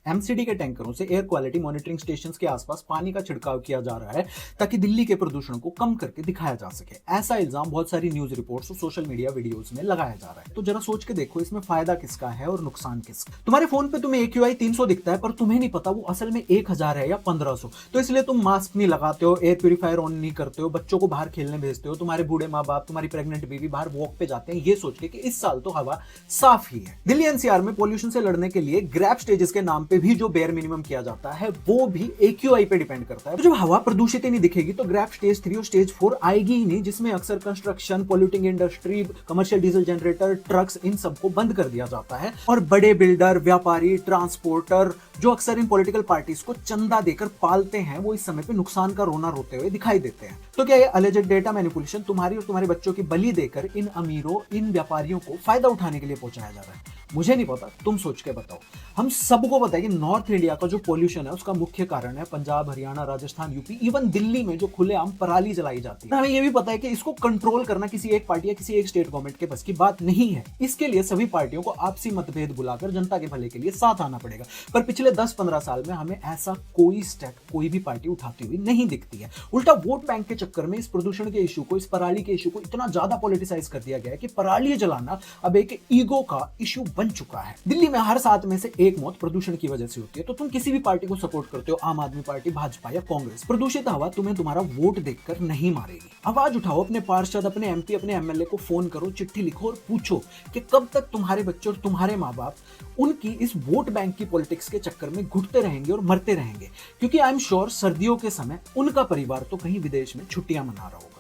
MCD के टैंकरों से एयर क्वालिटी मॉनिटरिंग स्टेशंस के आसपास पानी का छिड़काव किया जा रहा है ताकि दिल्ली के प्रदूषण को कम करके दिखाया जा सके। ऐसा इल्जाम बहुत सारी न्यूज रिपोर्ट्स और सोशल मीडिया वीडियोस में लगाया जा रहा है। तो जरा सोच के देखो, इसमें फायदा किसका है और नुकसान किसका। तुम्हारे फोन पे तुम्हें AQI 300 दिखता है, पर तुम्हें नहीं पता वो असल में 1000 है या 1500। तो इसलिए तुम मास्क नहीं लगाते हो, एयर प्यूरिफायर ऑन नहीं करते हो, बच्चों को बाहर खेलने भेजते हो, तुम्हारे बूढ़े माँ बाप, तुम्हारी प्रेग्नेंट बीवी बाहर वॉक पे जाते हैं ये सोच के कि इस साल तो हवा साफ ही है। दिल्ली NCR में पोल्यूशन से लड़ने के लिए ग्रैब स्टेजेस के नाम पे भी जो बेयर मिनिमम किया जाता है वो भी AQI पे डिपेंड करता है। तो जब हवा प्रदूषित ही नहीं दिखेगी तो ग्रैब स्टेज 3 और स्टेज 4 आएगी ही नहीं, जिसमें अक्सर construction, polluting industry, commercial diesel generator, trucks, इन सबको बंद कर दिया जाता है। और बड़े बिल्डर, व्यापारी, ट्रांसपोर्टर जो अक्सर इन पॉलिटिकल पार्टीज को चंदा देकर पालते हैं, वो इस समय पे नुकसान का रोना रोते हुए दिखाई देते हैं। तो क्या ये अलेजेड डेटा मैनिपुलेशन तुम्हारी और तुम्हारे बच्चों की बलि देकर इन अमीरों, इन व्यापारियों को फायदा उठाने के लिए पहुंचाया जा रहा है? मुझे नहीं पता, तुम सोच के बताओ। हम सबको पता है कि नॉर्थ इंडिया का जो पोल्यूशन है उसका मुख्य कारण है पंजाब, हरियाणा, राजस्थान, यूपी, इवन दिल्ली में जो खुलेआम पराली जलाई जाती है। हमें यह भी पता है कि इसको कंट्रोल करना किसी एक पार्टी या किसी एक स्टेट गवर्नमेंट के बस की बात नहीं है। इसके लिए सभी पार्टियों को आपसी मतभेद बुलाकर जनता के भले के लिए साथ आना पड़ेगा। पर पिछले 10-15 साल में हमें ऐसा कोई स्टेप, कोई भी पार्टी उठाती हुई नहीं दिखती है। उल्टा वोट बैंक के चक्कर में इस प्रदूषण के इशू को, इस पराली के इशू को इतना ज्यादा पॉलिटिसाइज कर दिया गया है कि पराली जलाना अब एक ईगो का इशू बन चुका है। दिल्ली में हर 7 में से 1 मौत प्रदूषण की वजह से होती है। तो तुम किसी भी पार्टी को सपोर्ट करते हो, आम आदमी पार्टी, भाजपा या कांग्रेस, प्रदूषित हवा तुम्हें तुम्हारा वोट देखकर नहीं मारेगी। आवाज उठाओ, अपने पार्षद, अपने MP, अपने MLA को फोन करो, चिट्ठी लिखो और पूछो कि कब तक तुम्हारे बच्चे और तुम्हारे माँ बाप उनकी इस वोट बैंक की पॉलिटिक्स के चक्कर में घुटते रहेंगे और मरते रहेंगे। क्योंकि आई एम श्योर सर्दियों के समय उनका परिवार तो कहीं विदेश में छुट्टियां मना रहा होगा।